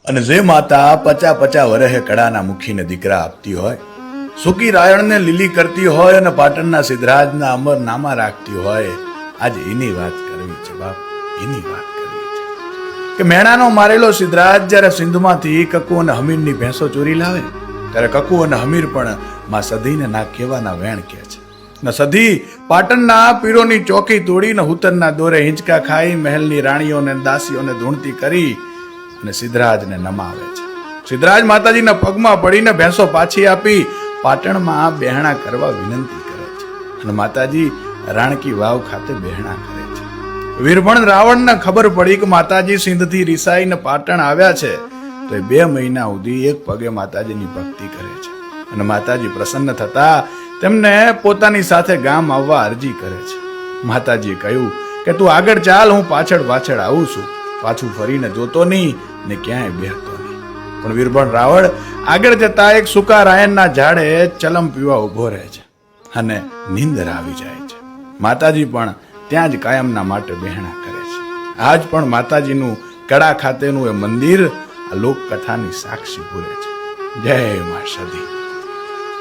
અને જે માતા 50 વર્ષે કડાના મુખીને દીકરા આપતી હોય, સુકી રાયણને લીલી કરતી હોય અને પાટણના સિદ્ધરાજના અમર નામા રાખતી હોય, આજે એની વાત કરવી છે બાપ, એની વાત કરવી છે કે મેણાનો મારેલો સિદ્ધરાજ જ્યારે સિંધમાંથી કકુ અને હમીરની ભેંસો ચોરી લાવે ત્યારે કકુ અને હમીર પણ માં સધીને ના કહેવાના વેણ કહે છે. ને સધી પાટણના પીરોની ચોકી તોડીને હુતરના દોરે હિંચકા ખાઈ મહેલની રાણીઓને દાસીઓને ધૂણતી કરી અને સિદ્ધરાજને નમાવે છે. સિદ્ધરાજ માતાજીના પગમાં પડીને ભેંસો પાછી આપી પાટણમાં બહેણા કરવા વિનંતી કરે છે અને માતાજી રાણકી વાવ ખાતે બહેણા કરે છે. વીરભણ રાવણને ખબર પડી કે માતાજી સિંધથી રિસાઈને પાટણ આવ્યા છે તો એ 2 મહિના સુધી એક પગે માતાજીની ભક્તિ કરે છે અને માતાજી પ્રસન્ન થતા તેમને પોતાની સાથે ગામ આવવા અરજી કરે છે. માતાજીએ કહ્યું કે તું આગળ ચાલ, હું પાછળ પાછળ આવું છું, પાછું ફરીને જોતો નહીં ને ક્યાંય બેહતો નહીં. પણ વીરભણ રાવણ આગળ જતા એક સૂકા રાયણના ઝાડે ચલમ પીવા ઉભો રહે છે અને નીંદર આવી જાય છે. માતાજી પણ ત્યાં જ કાયમના માટે બહેણા કરે છે. આજ પણ માતાજીનું કડા ખાતેનું એ મંદિર આ લોકકથાની સાક્ષી પૂરે છે. જય મા સધી.